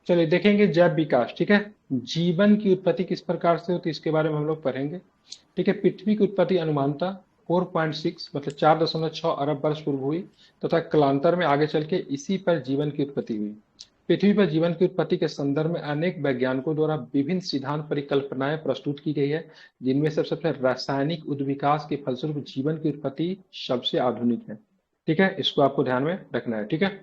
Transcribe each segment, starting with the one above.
चलिए देखेंगे जैव विकास। ठीक है, जीवन की उत्पत्ति किस प्रकार से होती है इसके बारे में हम लोग पढ़ेंगे। ठीक है, पृथ्वी की उत्पत्ति अनुमानतः 4.6 मतलब 4.6 अरब वर्ष पूर्व हुई तथा कालांतर में आगे चल के इसी पर जीवन की उत्पत्ति हुई। पृथ्वी पर जीवन की उत्पत्ति के संदर्भ में अनेक वैज्ञानिकों द्वारा विभिन्न सिद्धांत परिकल्पनाएं प्रस्तुत की गई है, जिनमें से सबसे रासायनिक उद्विकास के फलस्वरूप जीवन की उत्पत्ति सबसे आधुनिक है। ठीक है, इसको आपको ध्यान में रखना है। ठीक है,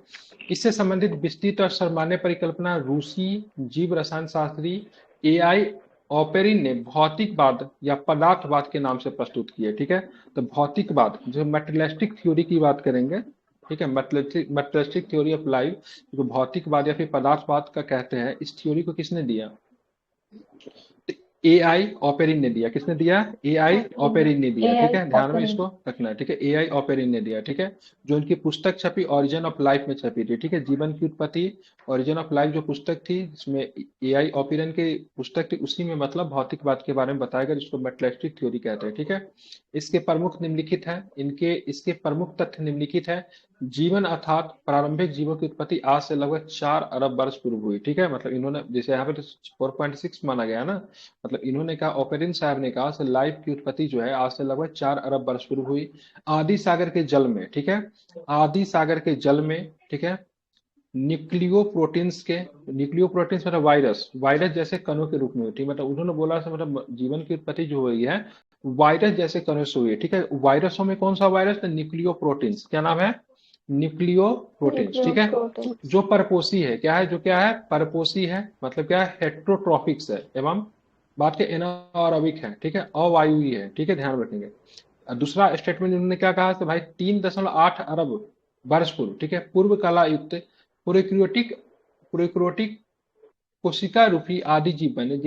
इससे संबंधित विस्तृत और सर्वमान्य परिकल्पना रूसी जीव रसायन शास्त्री एआई ऑपेरिन ने भौतिकवाद या पदार्थवाद के नाम से प्रस्तुत की है। ठीक है, तो भौतिकवाद जो मेटेरियलिस्टिक थ्योरी की बात करेंगे। ठीक है, मेटेरियलिस्टिक थ्योरी ऑफ लाइफ, जो भौतिकवाद या फिर पदार्थवाद का कहते हैं, इस थ्योरी को किसने दिया? एआई ऑपेरिन ने दिया। किसने दिया? एआई ऑपेरिन ने दिया। ठीक एआई है, ध्यान में ऑपरेंट। इसको रखना है। ठीक है, एआई ऑपेरिन ने दिया। ठीक है, जो उनकी पुस्तक छपी ओरिजिन ऑफ लाइफ में छपी थी। ठीक है, जीवन की उत्पत्ति ओरिजिन ऑफ लाइफ जो पुस्तक थी, जिसमें एआई ऑपेरिन की पुस्तक थी, उसी में मतलब भौतिकवाद के बारे में बताया गया, जिसको मेटलिस्टिक थ्योरी कहते हैं। ठीक है, इसके प्रमुख निम्नलिखित है, इसके प्रमुख तथ्य निम्नलिखित है। जीवन अर्थात प्रारंभिक जीवों की उत्पत्ति आज से लगभग 4 अरब वर्ष पूर्व हुई। ठीक है, मतलब इन्होंने जैसे यहाँ पे 4.6 माना गया ना, मतलब इन्होंने कहा, ओपेरिन साहब ने कहा लाइफ की उत्पत्ति जो है आज से लगभग 4 अरब वर्ष पूर्व हुई आदि सागर के जल में। ठीक है, आदि सागर के जल में। ठीक है, न्यूक्लियो प्रोटीन्स मतलब वायरस वायरस जैसे कणों के रूप में हुई थी। मतलब उन्होंने बोला मतलब जीवन की उत्पत्ति जो हुई है वायरस जैसे कणों से हुई है। ठीक है, वायरसों में कौन सा वायरस? Nucleo proteins. क्या नाम है? Nucleo proteins. ठीक है, न्यूक्लियोप्रोटीन। जो परपोषी है। क्या है? जो क्या है? परपोषी है, मतलब क्या है? हेट्रोट्रॉपिक्स है एवं बात के एनारोबिक है। ठीक है, अवायुई है। ठीक है, ध्यान रखेंगे। दूसरा स्टेटमेंट उन्होंने क्या कहा कि भाई 3.8 अरब वर्ष पूर्व, ठीक है, पूर्व कला युक्त प्रोक्रियोटिक प्रोक्रियोटिक कोशिका रूपी आदि जीव बने,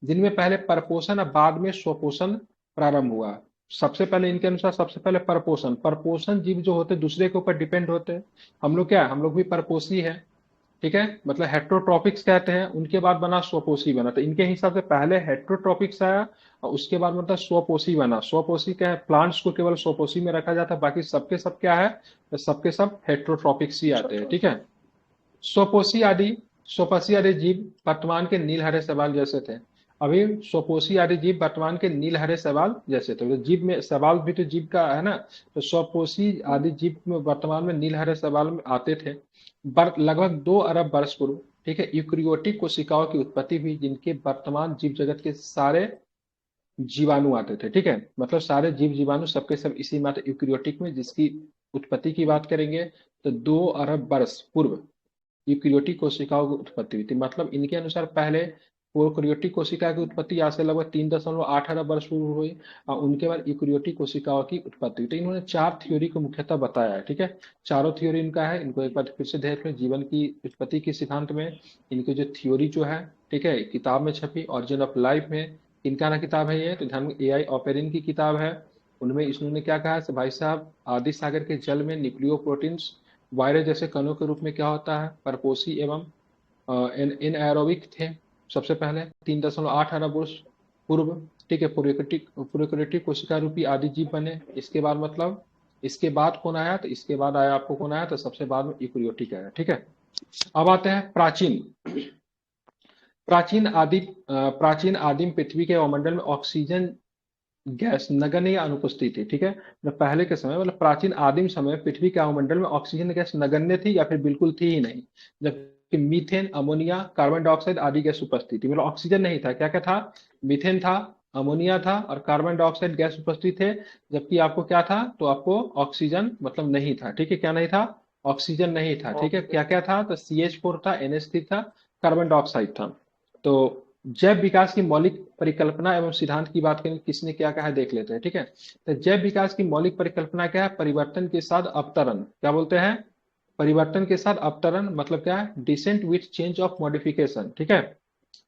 जिनमें पहले परपोषण और बाद में स्वपोषण प्रारंभ हुआ। सबसे पहले इनके अनुसार सबसे पहले परपोषण परपोषण जीव जो होते दूसरे के ऊपर डिपेंड होते हैं। हम लोग क्या है? हम लोग भी परपोषी है। ठीक है, मतलब हेट्रोट्रॉपिक्स कहते हैं, उनके बाद बना स्वपोषी बना। तो इनके हिसाब से पहले हेट्रोट्रॉपिक्स आया और उसके बाद मतलब स्वपोषी बना। स्वपोषी क्या है? प्लांट्स को केवल स्वपोषी में रखा जाता है, बाकी सबके सब क्या है? तो सबके सब हेट्रोट्रॉपिक्स ही आते हैं। ठीक है, स्वपोषी आदि स्वपोषी आदि जीव वर्तमान के नील हरे शैवाल जैसे थे। अभी स्वपोषी आदि जीव वर्तमान के नील हरे शैवाल जैसे थे। तो जीव में शैवाल भी तो जीव का है ना, तो स्वपोषी आदि जीव में वर्तमान में नील हरे शैवाल में आते थे। लगभग 2 अरब वर्ष पूर्व, ठीक है, यूक्रियोटिक कोशिकाओं की उत्पत्ति हुई, जिनके वर्तमान जीव जगत के सारे जीवाणु आते थे। ठीक है, मतलब सारे जीव जीवाणु सबके सब इसी मात्र यूक्रियोटिक में, जिसकी उत्पत्ति की बात करेंगे तो 2 अरब वर्ष पूर्व यूक्रियोटिक कोशिकाओं की उत्पत्ति हुई थी। मतलब इनके अनुसार पहले प्रोकैरियोटिक कोशिका की उत्पत्ति आज से लगभग 3.8 अरब वर्ष पूर्व हुई और उनके बाद यूक्रियोटिक कोशिकाओं की उत्पत्ति हुई। तो इन्होंने 4 थ्योरी को मुख्यतः बताया है। ठीक है, चारों थ्योरी इनका है, इनको एक बार फिर से देख लें। जीवन की उत्पत्ति के सिद्धांत में इनकी जो थ्योरी जो है, ठीक है, किताब में छपी ऑरिजिन ऑफ लाइफ में। इनका ना किताब है ये, तो ध्यान में एआई ऑपेरिन की किताब है। उनमें इन्होंने क्या कहा है भाई साहब, आदि सागर के जल में न्यूक्लियो प्रोटीन्स वायरस जैसे कणों के रूप में क्या होता है? परपोषी एवं इन एरोबिक थे सबसे पहले 3.8 अरब वर्ष पूर्व। ठीक है, प्रोकैरियोटिक कोशिका रूपी आदि जीव बने। इसके बाद मतलब इसके बाद कौन आया? तो इसके बाद आया आपको कौन आया? तो सबसे बाद में यूक्रियोटिक आया। ठीक है, अब आते हैं प्राचीन प्राचीन आदिम पृथ्वी के वायुमंडल में ऑक्सीजन गैस नगण्य या अनुपस्थित थी। ठीक है, मतलब पहले के समय मतलब प्राचीन आदिम समय पृथ्वी के वायुमंडल में ऑक्सीजन गैस नगण्य थी या फिर बिल्कुल थी ही नहीं, जबकि मीथेन अमोनिया कार्बन डाइऑक्साइड आदि गैस उपस्थित थी। मतलब ऑक्सीजन नहीं था, क्या क्या था? मीथेन था, अमोनिया था और कार्बन डाइऑक्साइड गैस उपस्थित थे। जबकि आपको क्या था? तो आपको ऑक्सीजन मतलब नहीं था। ठीक है, क्या नहीं था? ऑक्सीजन नहीं था। ठीक है, क्या क्या था? तो CH4 था, NH3 था, कार्बन डाइऑक्साइड था। तो जैव विकास की मौलिक परिकल्पना एवं सिद्धांत की बात करें, किसने क्या कहा है देख लेते हैं। ठीक है, तो जैव विकास की मौलिक परिकल्पना क्या है? परिवर्तन के साथ अवतरण। क्या बोलते हैं? परिवर्तन के साथ अवतरण मतलब क्या है? Descent with change of modification. ठीक है,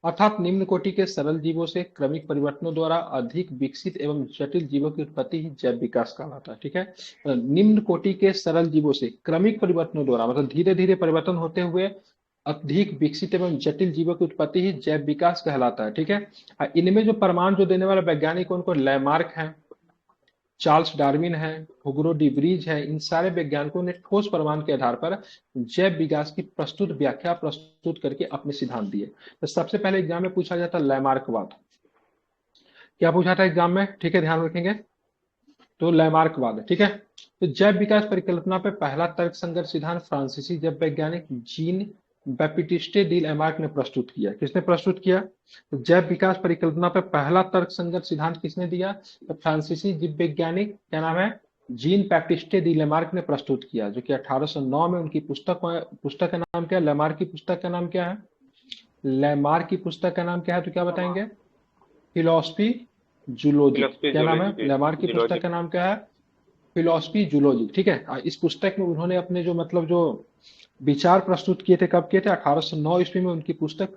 अर्थात निम्न कोटि के सरल जीवों से क्रमिक परिवर्तनों द्वारा अधिक विकसित एवं जटिल जीवों की उत्पत्ति ही जैव विकास कहलाता है। ठीक है, निम्न कोटि के सरल जीवों से क्रमिक परिवर्तनों द्वारा मतलब धीरे धीरे परिवर्तन होते हुए अधिक विकसित एवं जटिल जीवों की उत्पत्ति ही जैव विकास कहलाता है। ठीक है, इनमें जो प्रमाण जो देने वाला वैज्ञानिक उनको लैमार्क है। चार्ल्स डार्विन है, हुगो डी व्रीज है, इन सारे वैज्ञानिकों ने ठोस प्रमाण के आधार पर जैव विकास की प्रस्तुत व्याख्या प्रस्तुत करके अपने सिद्धांत दिए। तो सबसे पहले एग्जाम में पूछा जाता लैमार्कवाद। क्या पूछा था एग्जाम में, ठीक है, ध्यान रखेंगे, तो लैमार्कवाद, ठीक है। तो जैव विकास परिकल्पना पे पहला तर्कसंगत सिद्धांत फ्रांसीसी जैव वैज्ञानिक जीन बैप्टिस्टे डी लैमार्क ने प्रस्तुत किया। किसने प्रस्तुत किया? तो जैव विकास परिकल्पना पे पहला तर्कसंगत सिद्धांत किसने दिया? तो फ्रांसीसी जीव वैज्ञानिक, क्या नाम है, जीन बैप्टिस्टे डी लैमार्क ने प्रस्तुत किया, जो कि 1809 में उनकी पुस्तक का नाम क्या है? लैमार्क की पुस्तक का नाम क्या है? लैमार्क की पुस्तक का नाम क्या है, तो क्या बताएंगे? Philosophy zoology. फिलोसफी क्या नाम है? जूलॉजी, लैमार्क की पुस्तक जूलॉजी। का नाम क्या है? फिलोसफी जूलॉजी, ठीक है। इस पुस्तक में उन्होंने अपने जो मतलब जो विचार प्रस्तुत किए थे, कब किए थे? 1809 ईस्वी में उनकी पुस्तक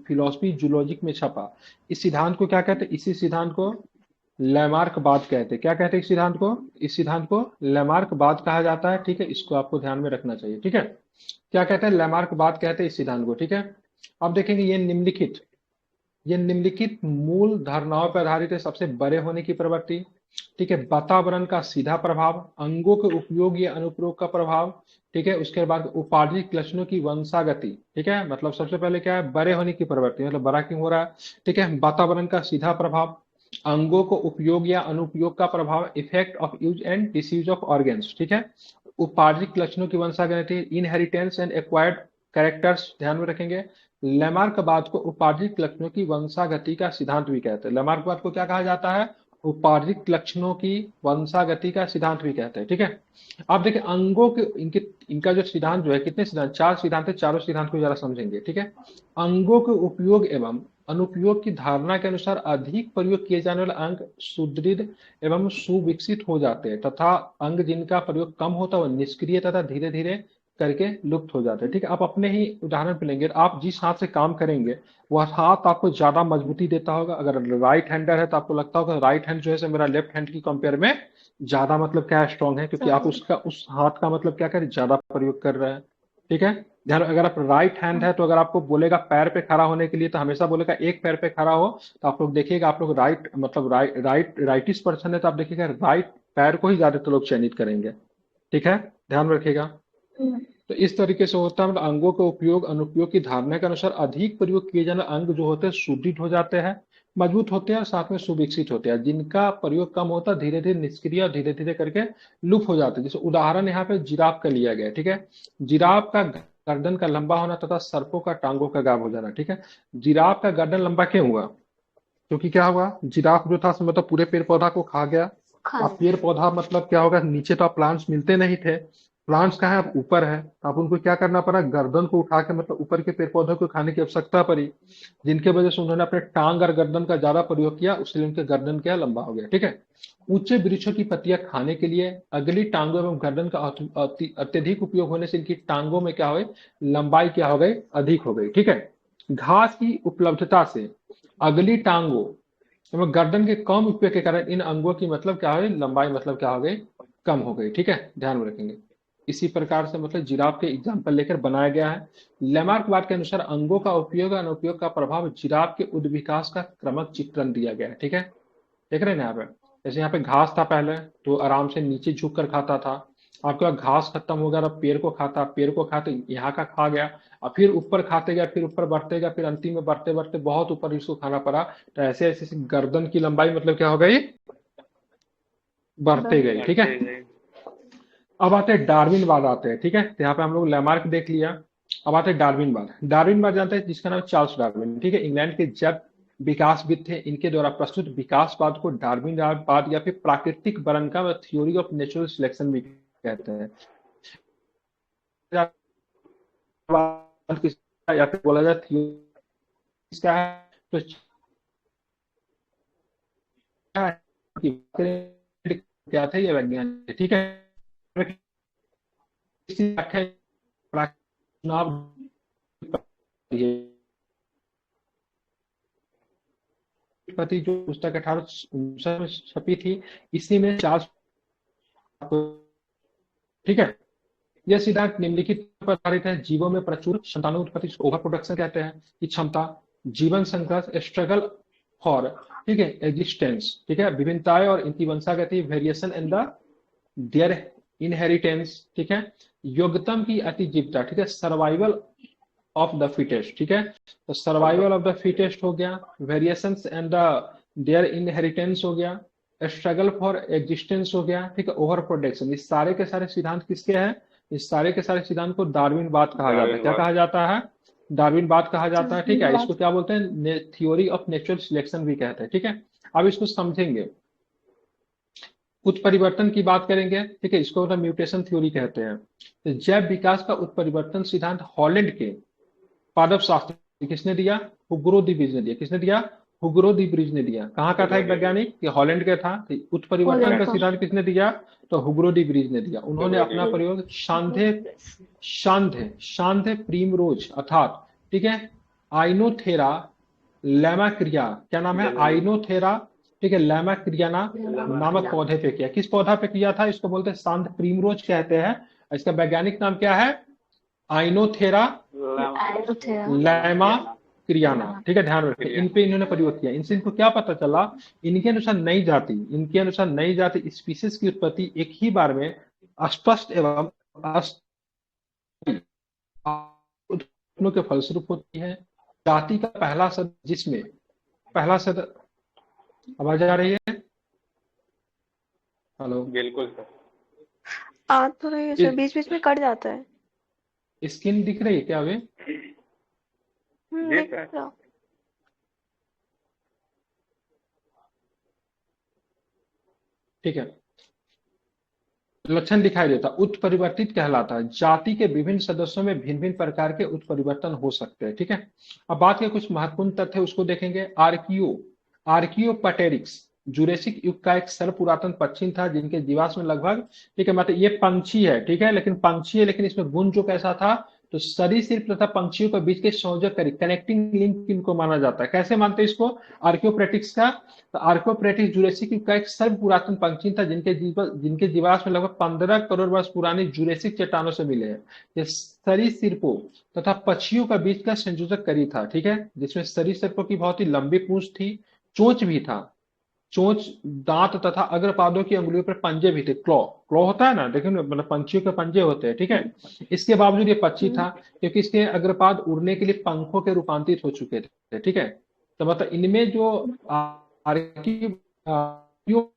फिलोसफी जूलॉजिक में छपा। इस सिद्धांत को क्या कहते हैं? इसी सिद्धांत को लैमार्कवाद कहते हैं। क्या कहते हैं इस सिद्धांत को? इस सिद्धांत को लैमार्कवाद कहा जाता है, ठीक है। इसको आपको ध्यान में रखना चाहिए, ठीक है। क्या कहते हैं? लैमार्कवाद कहते हैं इस सिद्धांत को, ठीक है। अब देखेंगे ये निम्नलिखित मूल धारणाओं पर आधारित है। सबसे बड़े होने की प्रवृत्ति, ठीक है, वातावरण का सीधा प्रभाव, अंगों के उपयोग या अनुप्रयोग का प्रभाव, ठीक है, उसके बाद उपार्जित लक्षणों की वंशागति, ठीक है। मतलब सबसे पहले क्या है? बड़े होने की प्रवृत्ति, मतलब बड़ा क्यों हो रहा है, ठीक है। वातावरण का सीधा प्रभाव, अंगों को उपयोग या अनुपयोग का प्रभाव, effect of use and disuse of organs, ठीक है। उपार्जित लक्षणों की वंशागति, इनहेरिटेंस एंड एक्वायर्ड कैरेक्टर्स, ध्यान में रखेंगे। लैमार्कवाद को उपार्जित लक्षणों की वंशागति का सिद्धांत भी कहते हैं। लैमार्कवाद को क्या कहा जाता है? उपार्जित लक्षणों की वंशागति का सिद्धांत भी कहते हैं, ठीक है। आप देखिए अंगों के इनका जो सिद्धांत जो है, कितने सिद्धांत? 4 सिद्धांत है। चारों सिद्धांत को जरा समझेंगे, ठीक है। अंगों के उपयोग एवं अनुपयोग की धारणा के अनुसार अधिक प्रयोग किए जाने वाले अंग सुदृढ़ एवं सुविकसित हो जाते हैं, तथा अंग जिनका प्रयोग कम होता है वह निष्क्रिय तथा धीरे धीरे करके लुप्त हो जाते हैं, ठीक है। आप अपने ही उदाहरण पे लेंगे, आप जिस हाथ से काम करेंगे वह हाथ आपको ज्यादा मजबूती देता होगा। अगर राइट हैंडर है तो आपको लगता होगा राइट हैंड जो है मेरा लेफ्ट हैंड की कंपेयर में ज्यादा मतलब क्या है, स्ट्रांग है, क्योंकि आप उसका उस हाथ का मतलब क्या करें, ज्यादा प्रयोग कर रहे हैं, ठीक है। ध्यान, अगर आप राइट हैंड है तो अगर आपको बोलेगा पैर पे खड़ा होने के लिए, तो हमेशा बोलेगा एक पैर पे खड़ा हो। तो आप लोग देखिएगा, आप लोग राइट मतलब राइटिस्ट पर्सन है तो आप देखिएगा राइट पैर को ही ज्यादातर लोग चयनित करेंगे, ठीक है, ध्यान रखिएगा। तो इस तरीके से होता है, मतलब अंगों के उपयोग अनुपयोग की धारणा के अनुसार अधिक प्रयोग किए जाने अंग जो होते हैं सुदृढ़ हो जाते हैं, मजबूत होते हैं और साथ में सुविकसित होते हैं। जिनका प्रयोग कम होता है धीरे धीरे निष्क्रिय और धीरे धीरे करके लुप्त हो जाते हैं। जैसे उदाहरण यहाँ पे जिराफ का लिया गया, ठीक है। जिराफ का गर्दन का लंबा होना तथा सर्पों का टांगों का गायब हो जाना, ठीक है। जिराफ का गर्दन लंबा क्यों हुआ? क्योंकि क्या हुआ, जिराफ जो था मतलब पूरे पेड़ पौधा को खा गया। अब पेड़ पौधा मतलब क्या होगा, नीचे तो प्लांट्स मिलते नहीं थे, प्लांट्स कहाँ है, अब ऊपर है। अब उनको क्या करना पड़ा, गर्दन को उठा के मतलब ऊपर के पेड़ पौधों को खाने की आवश्यकता पड़ी, जिनके वजह से उन्होंने अपने टांग और गर्दन का ज्यादा प्रयोग किया, उसलिए उनके गर्दन क्या लंबा हो गया, ठीक है। ऊंचे वृक्षों की पत्तियां खाने के लिए अगली टांगों एवं गर्दन का अत्यधिक उपयोग होने से इनकी टांगों में क्या हो गई, लंबाई क्या हो गई, अधिक हो गई, ठीक है। घास की उपलब्धता से अगली टांगों एवं गर्दन के कम उपयोग के कारण इन अंगों की मतलब क्या हो गई, लंबाई मतलब क्या हो गई, कम हो गई, ठीक है, ध्यान में रखेंगे। इसी प्रकार से मतलब जिराफ के एग्जाम्पल लेकर बनाया गया है। लैमार्कवाद के अनुसार अंगों का उपयोग और अनुपयोग का प्रभाव जिराफ के उद्विकास का क्रमक चित्रण दिया गया है, ठीक है। देख रहे हैं ना यहाँ पे, जैसे यहाँ पे घास था पहले तो आराम से नीचे झुक कर खाता था, आपके पास घास खत्म हो गया तो पेड़ को खाता, पेड़ को खाते यहाँ का खा गया, और फिर ऊपर खाते गया, फिर ऊपर बढ़ते गया, फिर अंतिम में बढ़ते बढ़ते बहुत ऊपर इसको खाना पड़ा। तो ऐसे ऐसे गर्दन की लंबाई मतलब क्या हो गई, बढ़ते गई, ठीक है। बढ़ते गए। अब आते हैं डार्विनवाद आते हैं, ठीक है। तो यहाँ पे हम लोग लैमार्क देख लिया, अब आते हैं डार्विनवाद। डार्विनवाद जानते हैं जिसका नाम चार्ल्स डार्विन, ठीक है, इंग्लैंड के जब विकासविद थे, इनके द्वारा प्रस्तुत विकासवाद को डार्विनवाद या फिर प्राकृतिक वर्णन का थ्योरी ऑफ नेचुरल सिलेक्शन भी कहते हैं, या फिर बोला जाए थ्योरी क्या है, तो क्या थे ये वैज्ञानिक, ठीक है। इसी व्याख्या चुनाव पति जो पुस्तक 1859 में छपी थी, इसी में चार्ल्स, ठीक है। यह सिद्धांत निम्नलिखित पर आधारित है। जीवों में प्रचुर संतानों उत्पत्ति, ओवर प्रोडक्शन कहते हैं, की क्षमता, जीवन संघर्ष, स्ट्रगल फॉर, ठीक है, एग्जिस्टेंस, ठीक है, विभिन्नताएं और इनकी वंशागति, variation in the their inheritance, ठीक है, योग्यतम की अतिजीवता, ठीक है, सर्वाइवल ऑफ द फिटेस्ट, ठीक है, तो सर्वाइवल ऑफ द फिटेस्ट हो गया, variations and the their inheritance हो गया, स्ट्रगल फॉर एग्जिस्टेंस हो गया, ठीक है, ओवर प्रोडक्शन, इस सारे के सारे सिद्धांत किसके हैं? इस सारे के सारे सिद्धांत को डार्विनवाद कहा जाता है। क्या कहा जाता है? डार्विनवाद कहा जाता है, ठीक है। इसको क्या बोलते हैं? थ्योरी ऑफ नेचुरल सिलेक्शन भी कहते हैं, ठीक है। अब इसको समझेंगे, उत्परिवर्तन की बात करेंगे, ठीक है, इसको मतलब म्यूटेशन थ्योरी कहते हैं। तो जैव विकास का उत्परिवर्तन सिद्धांत हॉलैंड के पादप शास्त्री किसने दिया? हुगो दी ब्रिज ने दिया। किसने दिया? हुगो दी ब्रिज ने दिया। कहाँ का था एक वैज्ञानिक? ये हॉलैंड का था। तो उत्परिवर्तन का सिद्धांत किसने दिया? तो हुगो दी ब्रिज ने दिया। उन्होंने अपना प्रयोग शांधे प्रीमरोज अर्थात, ठीक है, आइनोथेरा लैमाक्रिया, क्या नाम है? आइनोथेरा, ठीक है, लैमाक्रियाना नामक पौधे पे किया। किस पौधा पे किया था? इसको बोलते हैं शांत प्रीमरोज कहते हैं। इसका वैज्ञानिक नाम क्या है? आइनोथेरा लैमा क्रियाना, ठीक है, ध्यान रखें। इन पे इन्होंने प्रयोग किया। इनसे इनको क्या पता चला? इनके अनुसार नई जाति स्पीसीज की उत्पत्ति एक ही बार में स्पष्ट एवं के फलस्वरूप होती है। जाति का पहला शब्द, जिसमें पहला शब्द, आवाज आ रही है? हेलो, बिल्कुल सर। आ तो रही है सर, बीच बीच में कट जाता है। स्क्रीन दिख रही है क्या अभी? दिख रहा। ठीक है, लक्षण दिखाई देता। उत्परिवर्तित कहलाता है। जाति के विभिन्न सदस्यों में भिन्न भिन्न प्रकार के उत्परिवर्तन हो सकते हैं, ठीक है। अब बात के कुछ महत्वपूर्ण तथ्य उसको देखेंगे। आर्कियोपटेरिक्स जुरेसिक युग का एक सर्व पुरातन पक्षी था, जिनके जीवाश्म लगभग, ठीक है, मतलब ये पंछी है, ठीक है, लेकिन पंछी है, लेकिन इसमें गुण जो कैसा था? तो सरीसृप तथा पंछियों के बीच के संयोजक कनेक्टिंग लिंक इनको माना जाता है। कैसे मानते हैं इसको? आर्कियोप्रेटिक्स का। तो आर्कियोप्रेटिक्स जुरेसिक युग का एक सर्व पुरातन पक्षी था, जिनके जीवाश्म लगभग 15 करोड़ वर्ष पुरानी जुरेसिक चट्टानों से मिले हैं। ये सरीसृपों तथा पक्षियों का बीच का संयोजक करी था, ठीक है, जिसमें सरीसृपों की बहुत ही लंबी पूंछ थी, चोंच भी था, चोंच, दांत तथा अग्रपादों की अंगुलियों पर पंजे भी थे। क्लॉ, क्लॉ होता है ना, देखिए मतलब पंछियों के पंजे होते हैं, ठीक है। इसके बावजूद ये पक्षी था, क्योंकि इसके अग्रपाद उड़ने के लिए पंखों के रूपांतरित हो चुके थे, ठीक है। तो मतलब इनमें जो जो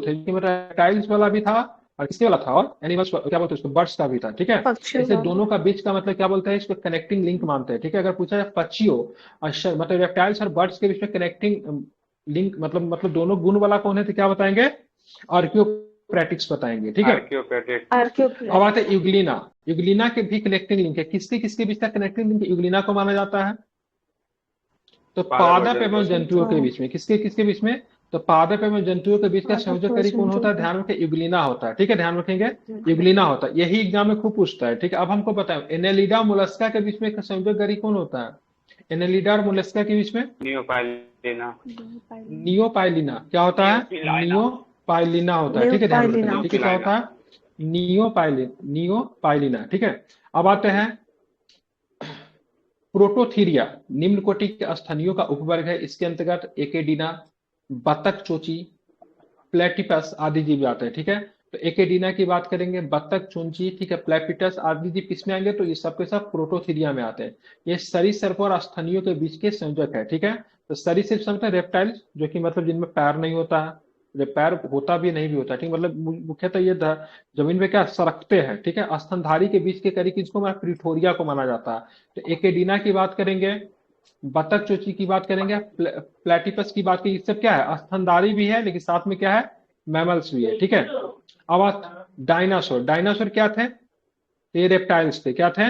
थे, मतलब टाइल्स वाला भी था और किसके वाला था, और एनिमल्स, क्या बोलते हैं उसको, बर्ड्स का भी था, ठीक है। इसे दोनों का बीच का मतलब क्या बोलते हैं? इसको कनेक्टिंग लिंक मानते हैं, ठीक है। अगर पूछा जाए पक्षियों और मतलब रेप्टाइल्स और बर्ड्स के बीच में कनेक्टिंग लिंक मतलब दोनों गुण वाला कौन है, तो क्या बताएंगे? आर्कियोप्रेटिक्स बताएंगे, ठीक है। अब आते हैं यूग्लिना। यूग्लिना के भी कनेक्टिंग लिंक है। किसके किसके बीच का कनेक्टिंग लिंक यूग्लिना को माना जाता है? तो पादप एवं जंतुओं के बीच में। किसके किसके बीच में? तो पादप एवं जंतुओं के बीच का संयोजक कौन होता है? ध्यान रखें, यूग्लिना होता है, ठीक है, ध्यान रखेंगे, यूग्लिना होता है। यही एग्जाम में खूब पूछता है, ठीक है। अब हमको बताएं, एनेलिडा मोलस्का के बीच में संयोजक गरी कौन होता है? एनेलिडा और मोलस्का के बीच में नियोपाइलिना। क्या होता है? नियोपाइलिना होता है, ठीक है, ध्यान रखें, ठीक है, क्या होता है? नियोपाइलिना, ठीक है। अब आते हैं प्रोटोथीरिया, निम्न कोटि के स्तनियों का उपवर्ग है। इसके अंतर्गत एकेडिना, बतख चोची, प्लेटिपस आदि जीव आते हैं, ठीक है। तो एकेडिना की बात करेंगे, बतख चूंची, ठीक है, प्लेपिटस आदि जीव किसमें आएंगे? तो ये सब के सब प्रोटोथीरिया में आते हैं। ये सरीसृप और स्तनियों के बीच के संयोजक है, ठीक है। तो सरीसृप समझते हैं रेप्टाइल्स, जो कि मतलब जिनमें पैर नहीं होता है, जब पैर होता भी नहीं भी होता, ठीक, मतलब मुख्यतः ये जमीन में क्या सरकते हैं, ठीक है। स्तनधारी के बीच के करी किसको माना? प्रिथोरिया को माना जाता है। तो एकेडिना की बात करेंगे, बतख चोची की बात करेंगे, प्लेटिपस की बात करेंगे। सब क्या है? स्तनधारी भी है, लेकिन साथ में क्या है? मैमल्स भी है, ठीक है। अब डायनासोर, डायनासोर क्या थे? ये रेप्टाइल्स थे। क्या थे?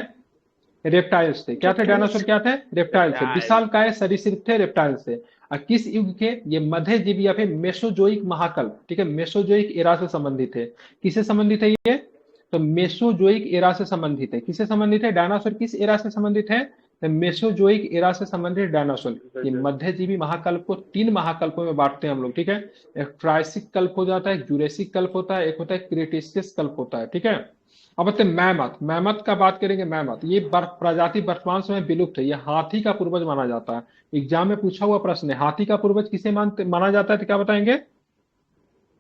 रेप्टाइल्स थे। क्या थे? डायनासोर क्या थे? रेप्टाइल्स थे। विशालकाय सरीसृप थे, रेप्टाइल्स थे। और किस युग के? ये मध्यजीवी या फिर मेसोजोइक महाकल्प, ठीक है, मेसोजोइक एरा से संबंधित है। किससे संबंधित है ये? तो मेसोजोइक एरा से संबंधित है। किससे संबंधित है? डायनासोर किस एरा से संबंधित है? तो मेसोजोइक एरा से संबंधित डायनासोर। ये मध्यजीवी महाकल्प को 3 महाकल्पों में बांटते हैं हम लोग, ठीक है। एक ट्रायसिक कल्प हो जाता है, एक जुरेसिक कल्प होता है, एक होता है क्रेटेशियस कल्प होता है, ठीक है। अब आते हैं मैमथ। मैमथ का बात करेंगे। मैमथ ये प्रजाति वर्तमान समय विलुप्त है। ये हाथी का पूर्वज माना जाता है। एग्जाम में पूछा हुआ प्रश्न है, हाथी का पूर्वज किसे माना जाता है, तो क्या बताएंगे?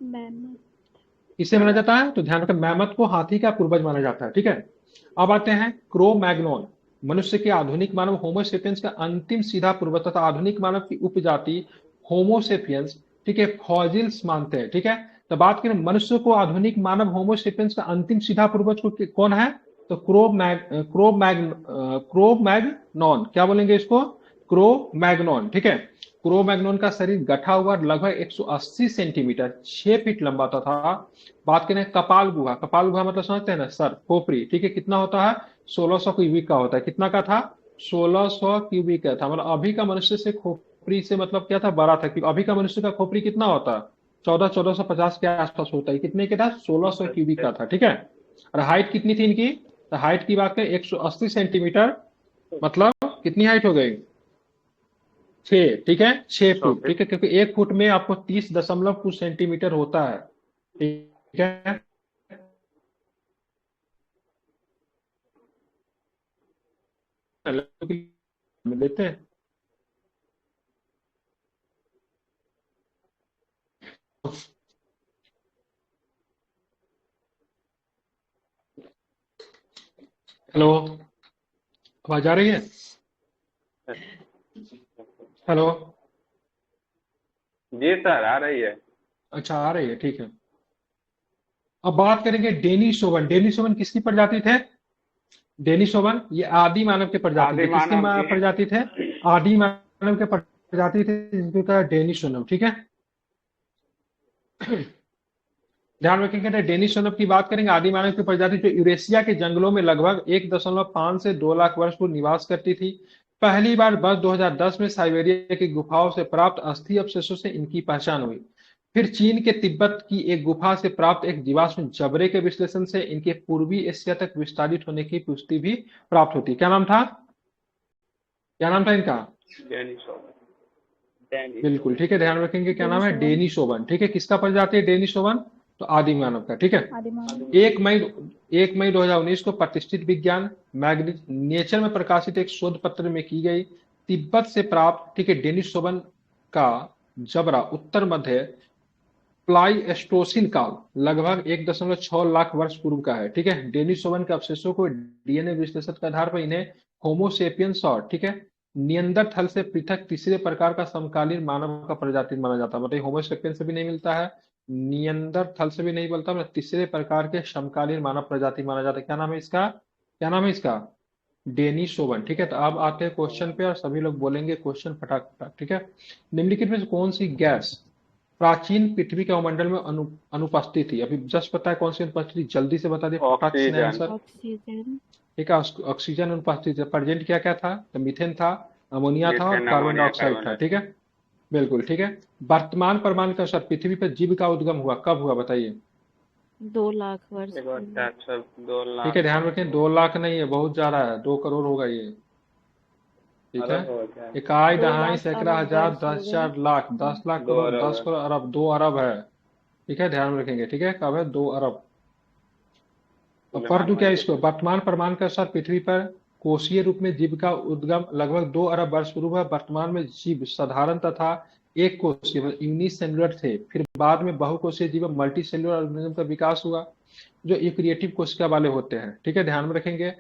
मैम। किसे माना जाता है? तो ध्यान रखें, मैमथ को हाथी का पूर्वज माना जाता है। ठीक है। अब आते हैं क्रो मैग्नोन। मनुष्य के आधुनिक मानव होमोसेपियंस का अंतिम सीधा पूर्वज तथा आधुनिक मानव की उपजाति होमोसेपियंस, ठीक है, फॉजिल्स मानते हैं। ठीक है। तो बात करें मनुष्य को आधुनिक मानव होमोसेपियंस का अंतिम सीधा पूर्वज कौन है? तो क्रो मैग्नॉन। क्या बोलेंगे इसको? Crow Magnon. ठीक है। क्रो मैग्नोन का शरीर गठा हुआ लगभग 180 सेंटीमीटर 6 फीट लंबा था। बात करें कपाल गुहा। कपाल गुहा मतलब समझते हैं ना, सर, खोपड़ी। ठीक है। कितना होता है? 1600 क्यूबिक का होता है। कितना का था? 1600 क्यूबिक का था। मतलब अभी का मनुष्य से खोपड़ी से मतलब क्या था, बड़ा था। क्योंकि अभी का मनुष्य का खोपड़ी कितना होता है? 1450 के आसपास होता है। कितने के था? 1600 क्यूबिक का था। ठीक है। और हाइट कितनी थी इनकी? तो हाइट की बात करें 180 सेंटीमीटर, मतलब कितनी हाइट हो गई? 6। ठीक है, 6 फुट। ठीक है, क्योंकि 1 फुट में आपको 30 दशमलव कुछ सेंटीमीटर होता है। ठीक है। लेते हैं। हेलो, आवाज आ रही है? हेलो। जी सर, आ रही है। अच्छा, आ रही है, ठीक है। अब बात करेंगे डेनिसोवन। डेनिसोवन किसकी प्रजाति थे? डेनिसोवन ये आदि मानव के प्रजाति आदि थे। किसकी मानव की। प्रजाति थे? आदि मानव के प्रजाति थे, जिनको कहा डेनिसोवन। ठीक है। ध्यान रखेंगे ना, डेनिसोवन की बात करेंगे, आदि मानव की प्रजाति जो यूरेशिया के जंगलों में लगभग 1.5 से 2 लाख वर्ष पूर्व निवास करती थी। पहली बार वर्ष 2010 में साइबेरिया की गुफाओं से प्राप्त अस्थि अवशेषों से इनकी पहचान हुई। फिर चीन के तिब्बत की एक गुफा से प्राप्त एक जीवाश्म जबड़े के विश्लेषण से इनके पूर्वी एशिया तक विस्तारित होने की पुष्टि भी प्राप्त होती। क्या नाम था? क्या नाम था इनका? डेनिसोवन। बिल्कुल ठीक है, ध्यान रखेंगे। क्या नाम है? डेनिसोवन। डेनिसोवन। ठीक है। किसका प्रजाति है डेनिसोवन? तो आदि मानव का। ठीक है। आदिमानव। 1 मई 2019 को प्रतिष्ठित विज्ञान मैगजीन नेचर में प्रकाशित एक शोध पत्र में की गई तिब्बत से प्राप्त, ठीक है, डेनिसोवन का जबड़ा उत्तर मध्य प्लाईस्टोसिन काल लगभग 1.6 लाख वर्ष पूर्व का है। ठीक है। डेनिसोवन के अवशेषों को डीएनए विश्लेषण के आधार पर इन्हें होमोसेपियंस और, ठीक है, नियंदरथल से पृथक तीसरे प्रकार का समकालीन मानव का प्रजाति माना जाता है। मतलब होमोसेपियंस से भी नहीं मिलता है, नियंदरथल से भी नहीं मिलता, मतलब तीसरे प्रकार के समकालीन मानव प्रजाति माना जाता है। क्या नाम है इसका? क्या नाम है इसका? डेनिसोवन। ठीक है। तो अब आते हैं क्वेश्चन पे और सभी लोग बोलेंगे क्वेश्चन फटाक फटाक। ठीक है। निम्नलिखित में से कौन सी गैस प्राचीन पृथ्वी के वायुमंडल में अनुपस्थित थी? अभी जस्ट पता है कौन सी अनुपस्थित थी, जल्दी से बता दे फटाक से ऑक्सीजन। आंसर। ऑक्सीजन। ठीक है। ऑक्सीजन अनुपस्थित है। प्रेजेंट क्या क्या था? तो मीथेन था, अमोनिया था और methane, carbon ammonia, dioxide carbon था। ठीक है। डाइऑक्साइड। बिल्कुल ठीक है। वर्तमान प्रमाण के अनुसार पृथ्वी पर जीव का उद्गम हुआ कब हुआ, बताइए? 2 लाख वर्ष एक बार पहले। चार सौ दो ठीक है, लाख ध्यान रखें, 2 लाख नहीं है, बहुत ज्यादा है, 2 करोड़ होगा ये। ठीक है। अरब हो गया। इकाई, दो दहाई, लाख सैकड़ा, अरब हजार, वर्ष हो दस गए। हजार, लाख, 10 लाख, दो करोड़, अरब 10 करोड़, अरब, 2 अरब है। ठीक है, ध्यान रखेंगे। ठीक है, कब है? 2 अरब। अब है। पढ़ दूं क्या मैथमेटिक्स। इसको? वर्तमान प्रमाण के अनुसार पृथ्वी पर कोशीय रूप में जीव का उद्गम लगभग 2 अरब वर्ष पूर्व हुआ। वर्तमान में जीव साधारण तथा एक कोशीय यूनिसेलुलर थे। फिर बाद में बहुकोशीय जीव मल्टी सेलुलर ऑर्गेनिज्म का विकास हुआ जो यूकैरियोटिक कोशिका वाले होते हैं। ठीक है, ध्यान में रखेंगे।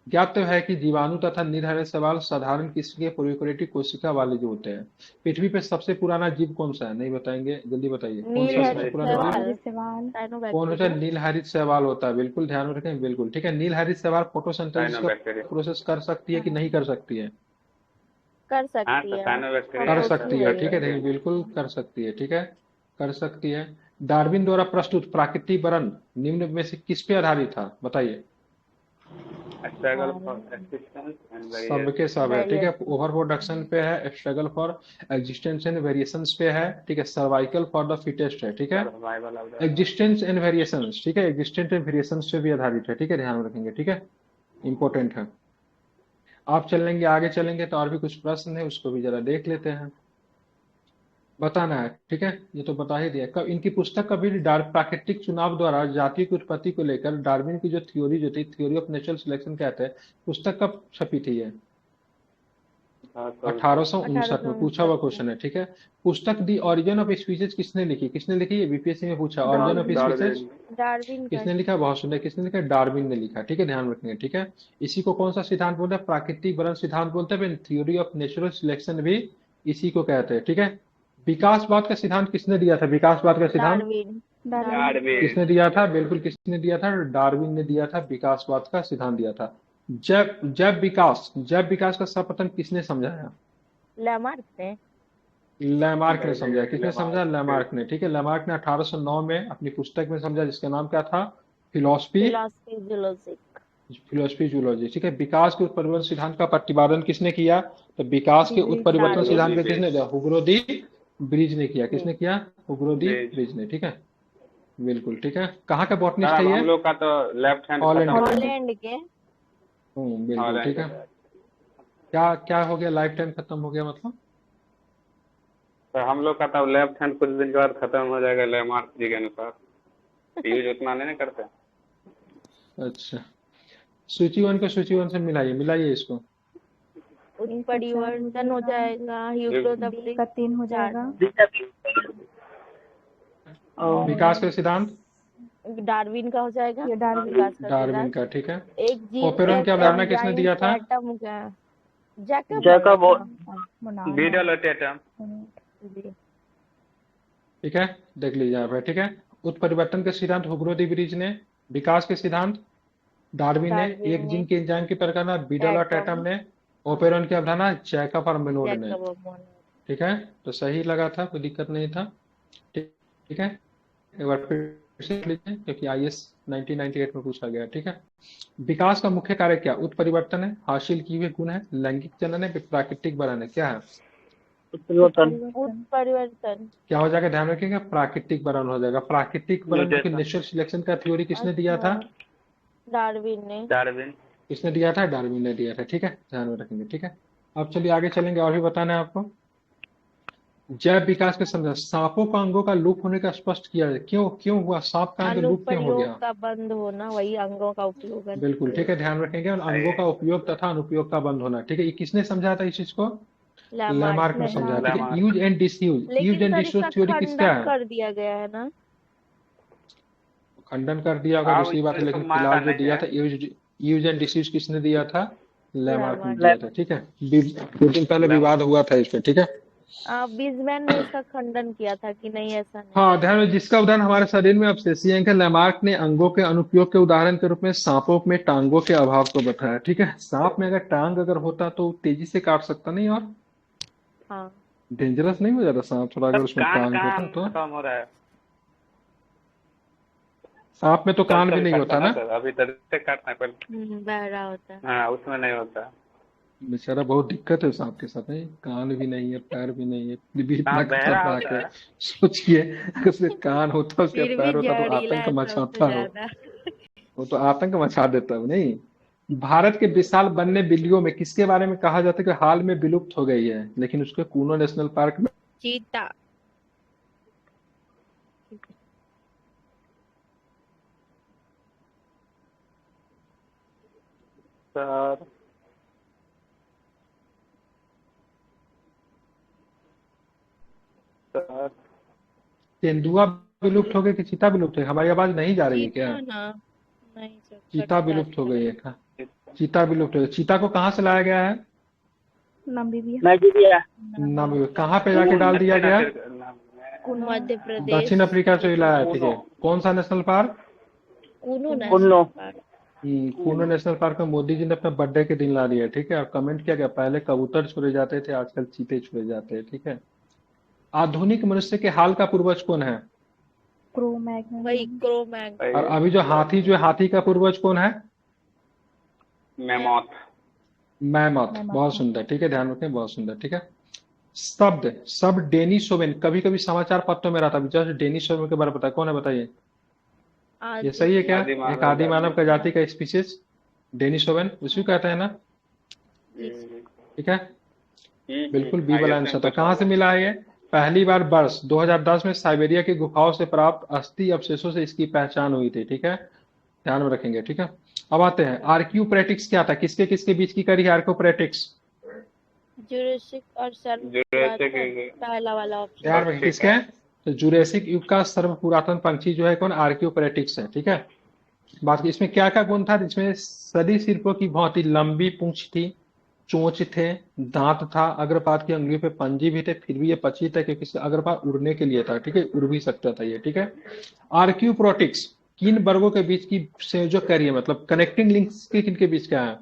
ज्ञात है कि जीवाणु तथा निरहरित शैवाल साधारण किस्म के प्रोकैरियोटिक कोशिका वाले जो होते हैं। पृथ्वी पे सबसे पुराना जीव कौन सा है? नहीं बताएंगे, जल्दी बताइए कौन सा सबसे नीलहरित पुराना जीव? शैवाल। सवाल। कौन होता है? साइनोबैक्टीरिया। नीलहरित शैवाल होता है। बिल्कुल ध्यान में रखें। बिल्कुल ठीक है। नीलहरित शैवाल फोटोसिंथेसिस का साइनोबैक्टीरिया। प्रोसेस कर सकती है कि नहीं कर सकती है? कर हाँ सकती तो है। साइनोबैक्टीरिया कर है, पड़ोसी सकती है है। ये। ठीक है, देखिए, बिल्कुल कर सकती है। ठीक है, कर सकती है। डार्विन द्वारा प्रस्तुत प्राकृतिक वर्णन निम्न में से किस पे आधारित था, बताइए? स्ट्रगल फॉर एक्सिस्टेंस एंड सबके वेरिएशन। सब है। ठीक है। वेरिएशन। ओवर प्रोडक्शन पे है, struggle for existence and variations पे है। ठीक है। सर्वाइकल फॉर द फिटेस्ट है। ठीक है। Survival of the. Existence and variations, ठीक है, एग्जिस्टेंस एंड वेरिएशंस पे भी आधारित है। ठीक है, ध्यान में रखेंगे। ठीक है, इंपॉर्टेंट है। आप चलेंगे, आगे चलेंगे तो और भी कुछ प्रश्न है, उसको भी जरा देख लेते हैं। बताना है, ठीक है, ये तो बता ही दिया। कब इनकी पुस्तक कभी प्राकृतिक चुनाव द्वारा जाति की उत्पत्ति को लेकर डार्विन की जो थ्योरी जो थी, थ्योरी ऑफ नेचुरल सिलेक्शन कहते हैं, पुस्तक कब छपी थी ये? हाँ तो 1859 में, पूछा हुआ 1859 में। क्वेश्चन है, ठीक है। पुस्तक दी ऑरिजिन ऑफ स्पीसीज किसने लिखी? किसने लिखी? ये बीपीएससी में पूछा, origin of species Darwin. Darwin का। किसने लिखा? बहुत सुंदर, किसने लिखा? डार्विन ने लिखा, ठीक है, ध्यान रखेंगे, ठीक है। इसी को कौन सा सिद्धांत बोलते हैं? प्राकृतिक वर्ण सिद्धांत बोलते हैं। थ्योरी ऑफ नेचुरल सिलेक्शन भी इसी को कहते हैं, ठीक है। विकासवाद का सिद्धांत किसने दिया था? विकासवाद का सिद्धांत डार्विन। डार्विन। किसने दिया था? बिल्कुल, किसने दिया था? डार्विन ने दिया था, विकासवाद का सिद्धांत दिया था। जैव विकास का सर्वप्रथम किसने समझाया? लैमार्क ने। लैमार्क ने समझाया। किसने समझा? लेमार्क। लैमार्क ने, ठीक है। लैमार्क ने 1809 में अपनी पुस्तक में समझा, जिसका नाम क्या था? Philosophy philosophy zoologic. Philosophy zoology, ठीक है। विकास के उत्परिवर्तन सिद्धांत का प्रतिपादन किसने किया? तो विकास के उत्परिवर्तन सिद्धांत का किसने दिया? हुगो दी ब्रिज ने किया। किसने किया? हुगो दी ब्रिज ने, ठीक है, बिल्कुल, ठीक है। कहाँ का बॉटनिस्ट है हम ये? लोग का तो लेफ्ट हैंड हॉलैंड खत्म का। है। हॉलैंड के। बिल्कुल, हॉलैंड ठीक है। का। क्या क्या हो गया? लाइफ टाइम खत्म हो गया मतलब? तो हम लोग का तो लेफ्ट हैंड कुछ दिन के बाद खत्म हो जाएगा, लेमार्क जी के अनुसार। यूज उतना नहीं करते। अच्छा, सूची वन को सूची वन से मिलाइए, मिलाइए इसको। उत्परिवर्तन हो जाएगा, ह्यूग्रोदब्रिक का 3 हो जाएगा। विकास का सिद्धांत डार्विन का हो जाएगा। ये डार्विन। विकास का डार्विन सिद्धांत। का, ठीक है। एक जीव ओपेरॉन की अवधारणा किसने दिया था? एटम का जैकब। Beetle atom. जी। ठीक है, देख लीजिए यहाँ पे, ठीक है। उत्परिवर्तन के सिद्धांत हुगो दी ब्रिज ने, विकास के सिद्धांत डार्विन ने, डार्विन एक ने। जीन के एंजाइम की प्रक्रिया बीडल और टैटम। टैटम ने, ओपेरॉन की अवधारणा जैकब और मेनोड ने, जैकब और मोनोड। ठीक है। तो सही लगा था, कोई दिक्कत नहीं था, ठीक ठीक है। एक बार फिर से लिख लीजिए, क्योंकि आईएएस 1998 में पूछा गया, ठीक है। विकास का मुख्य कार्य क्या? उत्परिवर्तन है, हासिल किए हुए गुण है, लैंगिक जनन है, प्राकृतिक बनन है, क्या है? उत्परिवर्तन। क्या हो जाएगा? ध्यान रखिएगा, प्राकृतिक बनन हो जाएगा। प्राकृतिक बनन जो कि नेचुरल सिलेक्शन का थ्योरी किसने दिया था? डार्विन ने। डार्विन। किसने दिया था? डार्विन ने दिया था, ठीक है, ध्यान में रखेंगे, ठीक है। अब चलिए आगे चलेंगे, और भी बताना है आपको। जैव विकास के समझा, सांपों का अंगों का लुप्त होने का स्पष्ट किया है। क्यों क्यों हुआ? सांप का अंग लुप्त क्यों हो गया? अनुप्रयोग का बंद होना, वही अंगों का उपयोग है। बिल्कुल, ठीक है, ध्यान रखेंगे। और अंगों का उपयोग तथा अनुपयोग का बंद होना, ठीक है। ये किसने समझा था इस चीज को? लैमार्क ने समझा, ठीक है। यूज एंड डिसयूज, यूज लेकिन एंड सर डिसयूज इसका थ्योरी किसका खंडन है? कर दिया गया है ना। खंडन कर दिया होगा, दूसरी बात है, लेकिन फिलहाल जो दिया था यूज एंड डिसयूज किसने दिया था? लैमार्क ने दिया था, ठीक है। कुछ दिन पहले विवाद हुआ था इस पे, ठीक है। बीजमैन ने इसका खंडन किया था कि नहीं, ऐसा नहीं। हाँ, ध्यान में, जिसका उदाहरण हमारे शरीर में अवशेषीय है। लैमार्क ने अंगों के अनुपयोग के उदाहरण के रूप में सांपों में टांगों के अभाव को बताया, ठीक है। सांप में अगर टांग अगर होता तो तेजी से काट सकता नहीं, और हाँ। डेंजरस नहीं हो जाता सांप थोड़ा, अगर उसमें टांग होता तो? खत्म हो रहा है। सांप में तो कान भी नहीं होता ना। अभी तक काटना है पहले। बहरा होता है। हाँ, उसमें नहीं होता। बेचारा बहुत दिक्कत है सांप के साथ, नहीं, कान भी नहीं है, पैर भी नहीं है, फिर भी इतना बहरा खतरनाक होता है। है। सोचिए, अगर उसके कान होता, उसके फिर पैर भी होता तो जहरीला आतंक है मचाता सबसे हो। ज्यादा। वो तो आतंक मचा देता है, नहीं। भारत के विशाल वन्य बिल्लियों में किसके बारे में कहा जाता है कि हाल में विलुप्त हो गई है, लेकिन उसके कूनो नेशनल पार्क में? चीता। सर सर तेंदुआ विलुप्त हो गई कि चीता विलुप्त है? हमारी आवाज नहीं जा रही है क्या? चीता ना। नहीं सर, चीता विलुप्त हो गई है। चीता विलुप्त हो गई। चीता को कहाँ से लाया गया है? नामीबिया। कहाँ पे जाके डाल दिया गया? मध्य प्रदेश। दक्षिण अफ्रीका से लाया है, ठीक है। कौन सा national park? Kuno national park. Kuno national park में मोदी जी ने अपने बर्थडे के दिन ला दिया, ठीक है। और कमेंट किया गया, पहले कबूतर छोड़े जाते थे, आजकल चीते छोड़े जाते हैं, ठीक है। आधुनिक मनुष्य के हाल का पूर्वज कौन है? वही क्रोमैग। और अभी जो हाथी का पूर्वज कौन है? मैमोथ। मैमथ, बहुत सुंदर, ठीक है, ध्यान रखें, बहुत सुंदर, ठीक है। शब्द डेनिसोवेन कभी कभी समाचार पत्रों में रहता है, जस्ट डेनिसोवेन के बारे में पता है, कौन है बताइए? ये सही है क्या? एक आदि मानव का जाति का स्पीसीज डेनिसोवेन, उसी को कहते हैं ना, ठीक है, बिल्कुल बी वाला आंसर था। कहाँ से मिला है ये? पहली बार वर्ष 2010 में साइबेरिया की गुफाओं से प्राप्त अस्थि अवशेषों से इसकी पहचान हुई थी, ठीक है, ध्यान में रखेंगे, ठीक है। अब आते हैं आर्क्यूप्रेटिक्स क्या था, किसके किसके बीच की कड़ी है आर्क्यूप्रेटिक्स? जुरासिक और जुरासिक पहला वाला ऑप्शन। ध्यान रखें किसके हैं? तो जुरेसिक युग का सर्वपुरातन पंछी जो है कौन? आर्क्यूप्रेटिक्स है, ठीक है। बात की इसमें क्या क्या गुण था? इसमें सरीसृपों की बहुत ही लंबी पूंछ थी, चोंच थे, दांत था, अग्रपाद की अंगुलियों पे पंजे भी थे, फिर भी ये पक्षी था क्योंकि इसका अग्रपाद उड़ने के लिए था, ठीक है, उड़ भी सकता था ये, ठीक है। आर्क्यूप्रोटिक्स किन वर्गों के बीच की संयोजक कार्य है, मतलब कनेक्टिंग लिंक्स के किन के बीच क्या है?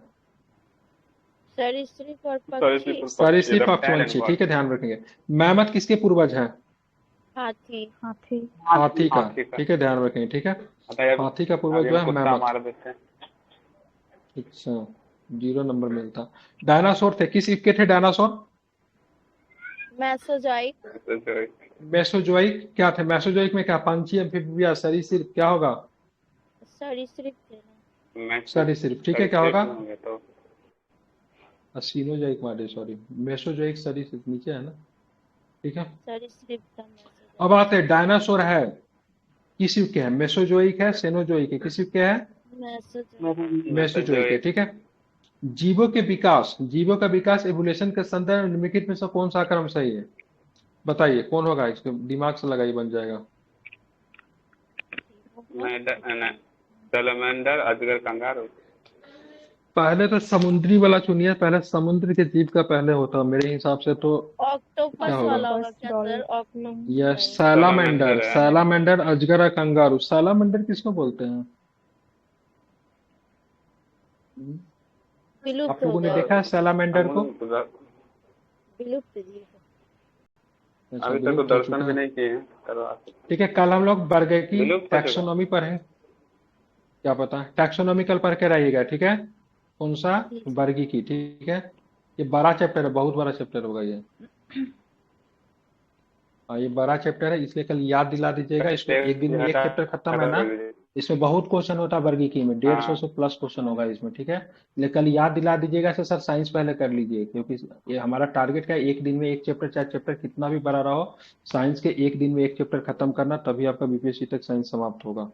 सरीसृप और पक्षी। सरीसृप और पंछी, ठीक है, ध्यान रखेंगे। मैमथ किसके पूर्वज हैं? हाथी। हाथी का, ठीक है, ध्यान रखेंगे, ठीक है। हाथी का पूर्वज जो है मैमथ। मार देते हैं। अच्छा, 0 नंबर मिलता। डायनासोर थे, किस युग के थे डायनासोर? मेसोजोइक। मेसोजोइक क्या थे? मेसोजोइक में क्या पंछी, एम्फीबिया, सरीसृप, क्या होगा? सरीसृप थे ना। सरीसृप, ठीक है, क्या होगा? तो सीनोजोइक वाले, सॉरी, मेसोजोइक सरीसृप नीचे है ना, ठीक है। सरीसृप था मेसोजोइक। अब आते हैं डायनासोर है किस युग के हैं? मेसोजोइक है, सेनोजोइक है, किस युग के है? मेसोजोइक है, ठीक है। जीवों का विकास एवोल्यूशन के संदर्भ में निम्नलिखित में से कौन सा क्रम सही है? बताइए कौन होगा, इसको दिमाग से लगाइए, बन जाएगा। सैलमेंडर, अजगर, कंगारू। पहले तो समुद्री वाला चुनिए, पहले समुद्र के जीव का पहले होता मेरे हिसाब से तो ऑक्टोपस क्या होगा? वाला होगा क्या सर? ऑक्टोपस। यस, सैलामेंडर, है। सैलामेंडर, अजगर, कंगारू। सैलामेंडर किसको बोलते हैं? आप विलुप्त हो लोगों ने गया। देखा है सैलामेंडर को? विलुप्त जी। अच्छा, अभी तक विलुप्त तो हो दर्शन चुका भी है, नहीं किए हैं, करवा सकते। ठीक है। कल हम लोग बर्गर की विलुप्त हो चुका। टैक्सोनॉमी पर हैं, क्या पता, टैक्सोनॉमी कल पढ़ के रहिएगा, ठीक है। कौन सा? वर्गी की, ठीक है। ये बड़ा चैप्टर है, बहुत बड़ा चैप्टर होगा ये। हाँ, ये बड़ा चैप्टर है, इसलिए कल याद दिला दीजिएगा इसको। एक दिन में एक चैप्टर खत्म है ना, इसमें बहुत क्वेश्चन होता है वर्गीकी में, 150 से प्लस क्वेश्चन होगा इसमें, ठीक है। लेकिन कल याद दिला दीजिएगा ऐसे, सर साइंस पहले कर लीजिए, क्योंकि ये हमारा टारगेट क्या है, एक दिन में एक चैप्टर, चाहे चैप्टर कितना भी बड़ा रहो, साइंस के एक दिन में एक चैप्टर खत्म करना, तभी आपका बीपीएससी तक साइंस समाप्त होगा।